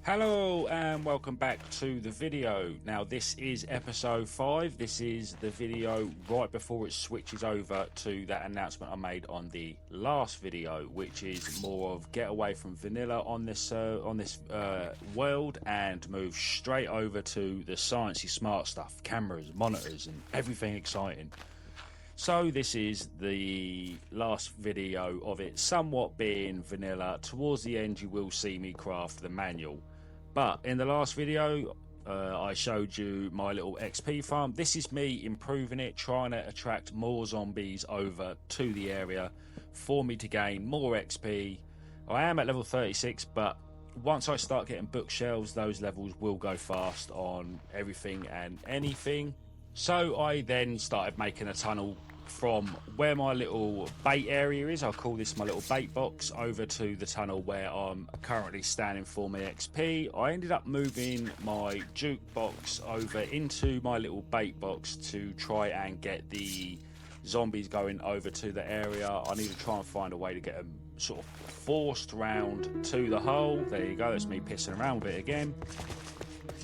Hello and welcome back to the video. Now this is episode 5. This is the video right before it switches over to that announcement I made on the last video, which is more of get away from vanilla on this world and move straight over to the sciencey smart stuff, cameras, monitors and everything exciting. So this is the last video of it somewhat being vanilla. Towards the end you will see me craft the manual. But in the last video, I showed you my little XP farm. This is me improving it, trying to attract more zombies over to the area for me to gain more XP. I am at level 36, but once I start getting bookshelves, those levels will go fast on everything and anything. So I then started making a tunnel from where my little bait area is, I'll call this my little bait box, over to the tunnel where I'm currently standing for my XP. I ended up moving my jukebox over into my little bait box to try and get the zombies going over to the area. I need to try and find a way to get them sort of forced round to the hole. There you go, that's me pissing around with it again.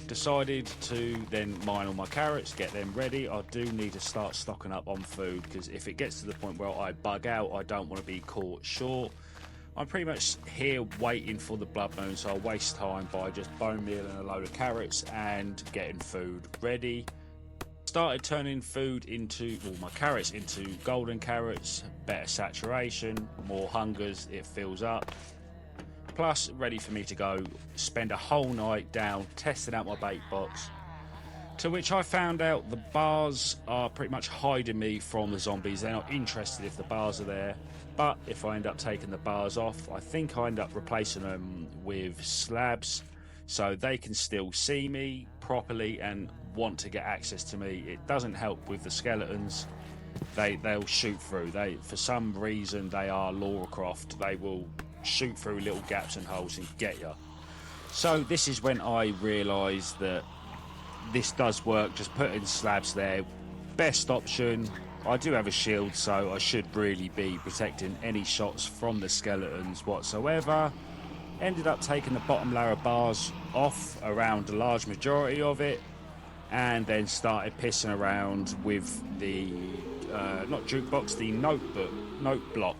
Decided to then mine all my carrots, get them ready. I do need to start stocking up on food because if it gets to the point where I bug out, I don't want to be caught short. I'm pretty much here waiting for the blood moon, so I waste time by just bone mealing a load of carrots and getting food ready. Started turning food into, well, my carrots into golden carrots, better saturation, more hungers, it fills up. Plus ready for me to go spend a whole night down testing out my bait box, to which I found out the bars are pretty much hiding me from the zombies. They're not interested if the bars are there, but if I end up taking the bars off, I think I end up replacing them with slabs so they can still see me properly and want to get access to me. It doesn't help with the skeletons. They'll shoot through. For some reason they are Lara Croft. They will shoot through little gaps and holes and get you. So this is when I realised that this does work, just putting slabs there, best option. I do have a shield, so I should really be protecting any shots from the skeletons whatsoever. Ended up taking the bottom layer of bars off around a large majority of it, and then started pissing around with the not jukebox, the note block.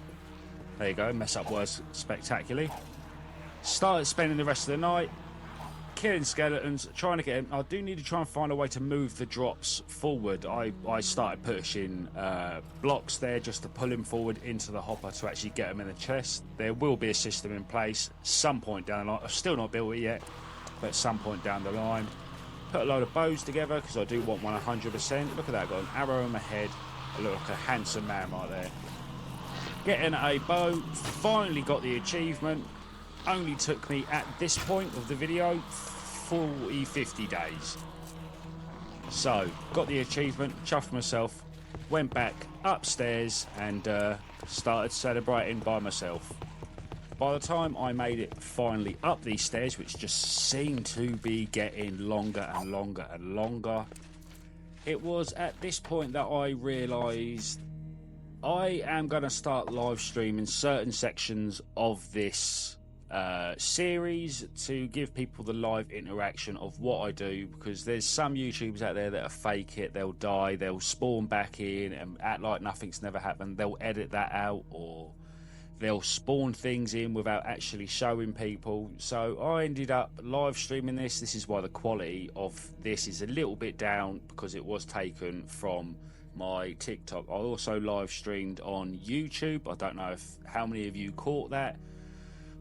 There you go, mess up words spectacularly. Started spending the rest of the night killing skeletons, trying to get them. I do need to try and find a way to move the drops forward. I started pushing blocks there just to pull him forward into the hopper to actually get them in the chest. There will be a system in place some point down the line. I've still not built it yet, but at some point down the line. Put a load of bows together because I do want 100%. Look at that, got an arrow in my head. I look like a handsome man right there. Getting a bow, finally got the achievement. Only took me at this point of the video 50 days. So got the achievement, chuffed myself, went back upstairs and started celebrating by myself. By the time I made it finally up these stairs, which just seemed to be getting longer and longer and longer, it was at this point that I realised I am going to start live streaming certain sections of this series to give people the live interaction of what I do, because there's some YouTubers out there that are fake it, they'll die, they'll spawn back in and act like nothing's never happened, they'll edit that out, or they'll spawn things in without actually showing people. So I ended up live streaming this. This is why the quality of this is a little bit down, because it was taken from my TikTok. I also live streamed on YouTube. I don't know how many of you caught that,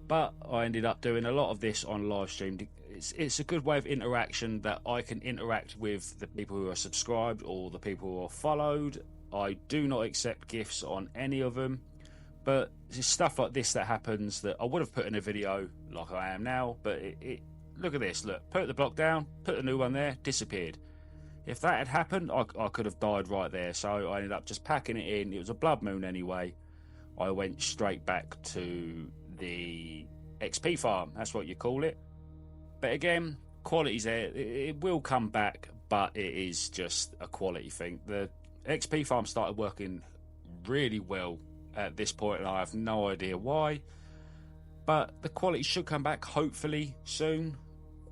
but I ended up doing a lot of this on live stream. It's a good way of interaction that I can interact with the people who are subscribed or the people who are followed. I do not accept gifts on any of them, but it's stuff like this that happens that I would have put in a video like I am now, but look at this, look, put the block down, put a new one there, disappeared. If that had happened, I could have died right there. So I ended up just packing it in. It was a blood moon anyway. I went straight back to the XP farm. That's what you call it. But again, quality's there. It will come back, but it is just a quality thing. The XP farm started working really well at this point, and I have no idea why. But the quality should come back hopefully soon.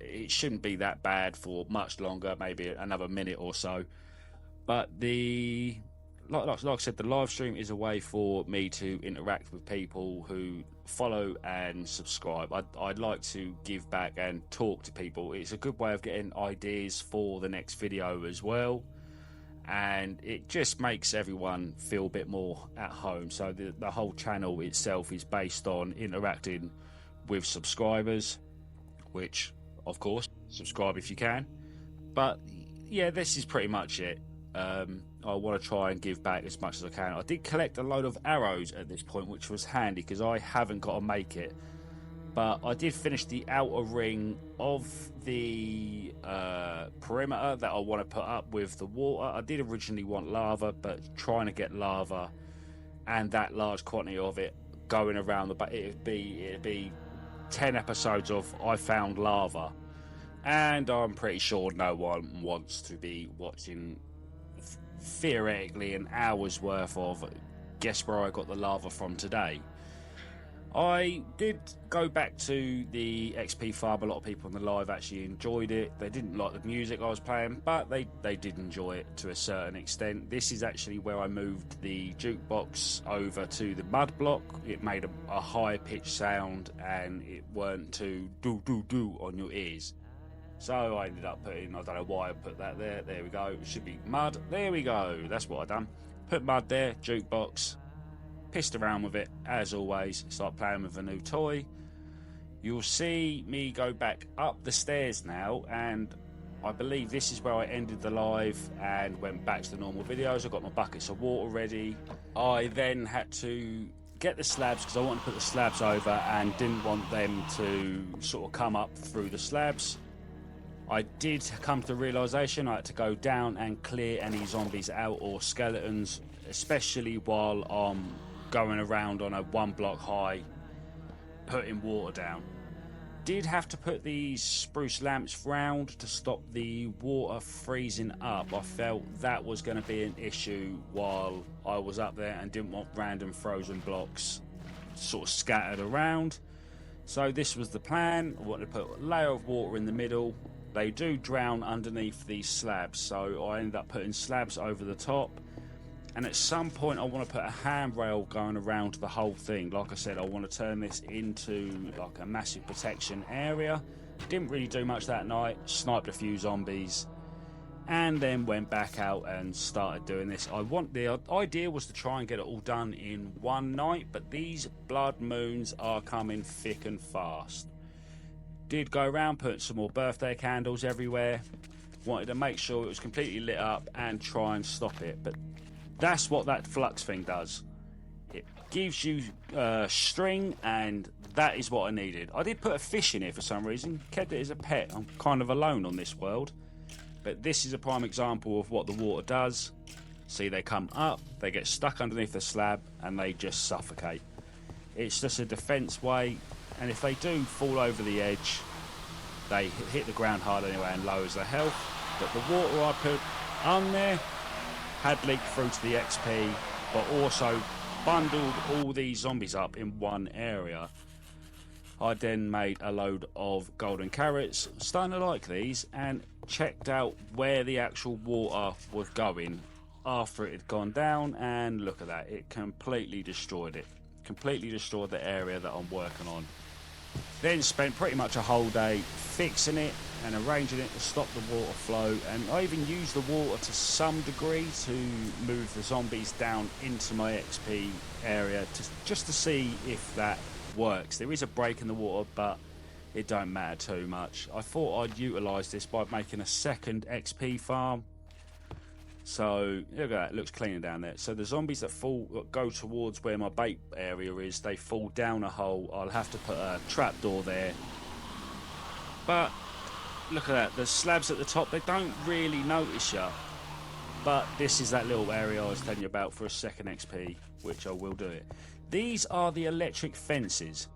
it shouldn't be that bad for much longer, maybe another minute or so. But like I said, the live stream is a way for me to interact with people who follow and subscribe. I'd like to give back and talk to people. It's a good way of getting ideas for the next video as well, and it just makes everyone feel a bit more at home. So the whole channel itself is based on interacting with subscribers, which of course subscribe if you can. But yeah, this is pretty much it. I want to try and give back as much as I can. I did collect a load of arrows at this point, which was handy because I haven't got to make it. But I did finish the outer ring of the perimeter that I want to put up with the water. I did originally want lava, but trying to get lava and that large quantity of it going around the back, it'd be 10 episodes of I found lava. And I'm pretty sure no one wants to be watching theoretically an hour's worth of guess where I got the lava from today. I did go back to the XP farm. A lot of people in the live actually enjoyed it. They didn't like the music I was playing, but they did enjoy it to a certain extent. This is actually where I moved the jukebox over to the mud block. It made a high pitched sound and it weren't too do on your ears. So I ended up putting, I don't know why I put that there. There we go. It should be mud. There we go. That's what I done. Put mud there, jukebox. Pissed around with it, as always. Start playing with a new toy. You'll see me go back up the stairs now, and I believe this is where I ended the live and went back to the normal videos. I got my buckets of water ready. I then had to get the slabs because I wanted to put the slabs over and didn't want them to sort of come up through the slabs. I did come to the realisation I had to go down and clear any zombies out or skeletons, especially while I'm going around on a 1 block high putting water down. Did have to put these spruce lamps round to stop the water freezing up. I felt that was going to be an issue while I was up there and didn't want random frozen blocks sort of scattered around. So this was the plan. I wanted to put a layer of water in the middle. They do drown underneath these slabs, so I ended up putting slabs over the top. And at some point I want to put a handrail going around the whole thing. Like I said, I want to turn this into like a massive protection area. Didn't really do much that night. Sniped a few zombies and then went back out and started doing this. The idea was to try and get it all done in one night, but these blood moons are coming thick and fast. Did go around, put some more birthday candles everywhere. Wanted to make sure it was completely lit up and try and stop it, but that's what that flux thing does. It gives you string, and that is what I needed. I did put a fish in here for some reason, kept it as a pet. I'm kind of alone on this world, but this is a prime example of what the water does. See, they come up, they get stuck underneath the slab, and they just suffocate. It's just a defense way, and if they do fall over the edge, they hit the ground hard anyway and lowers their health. But the water I put on there had leaked through to the XP, but also bundled all these zombies up in one area. I then made a load of golden carrots, starting to like these, and checked out where the actual water was going after it had gone down, and look at that, it completely destroyed it. Completely destroyed the area that I'm working on. Then spent pretty much a whole day fixing it and arranging it to stop the water flow, and I even used the water to some degree to move the zombies down into my XP area just to see if that works. There is a break in the water, but it don't matter too much. I thought I'd utilise this by making a second XP farm. So look at that, it looks cleaner down there. So the zombies that go towards where my bait area is, they fall down a hole. I'll have to put a trapdoor there. But look at that, the slabs at the top, they don't really notice you. But this is that little area I was telling you about for a second XP, which I will do it. These are the electric fences.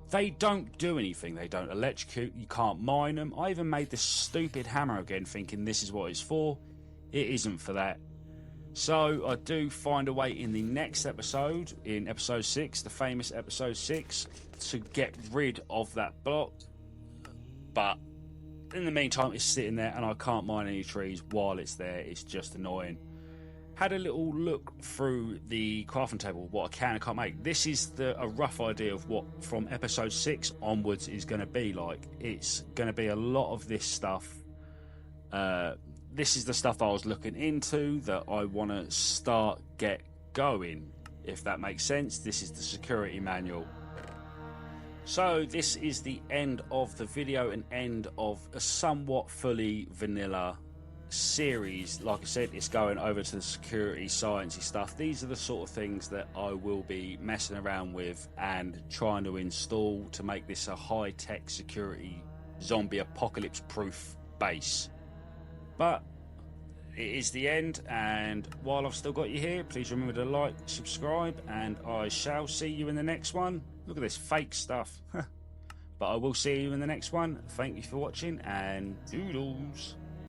They don't do anything, they don't electrocute, you can't mine them. I even made this stupid hammer again thinking this is what it's for. It isn't for that. So I do find a way in the next episode, in episode 6, the famous episode 6, to get rid of that block. but in the meantime it's sitting there and I can't mine any trees while it's there. It's just annoying. Had a little look through the crafting table, what I can and can't make. This is a rough idea of what from episode 6 onwards is going to be like. It's going to be a lot of this stuff. This is the stuff I was looking into that I want to get going, if that makes sense. This is the security manual. So this is the end of the video and end of a somewhat fully vanilla series. Like I said, it's going over to the security sciencey stuff. These are the sort of things that I will be messing around with and trying to install to make this a high-tech security zombie apocalypse proof base. But it is the end, and while I've still got you here, please remember to like, subscribe, and I shall see you in the next one. Look at this fake stuff. But I will see you in the next one. Thank you for watching, and doodles.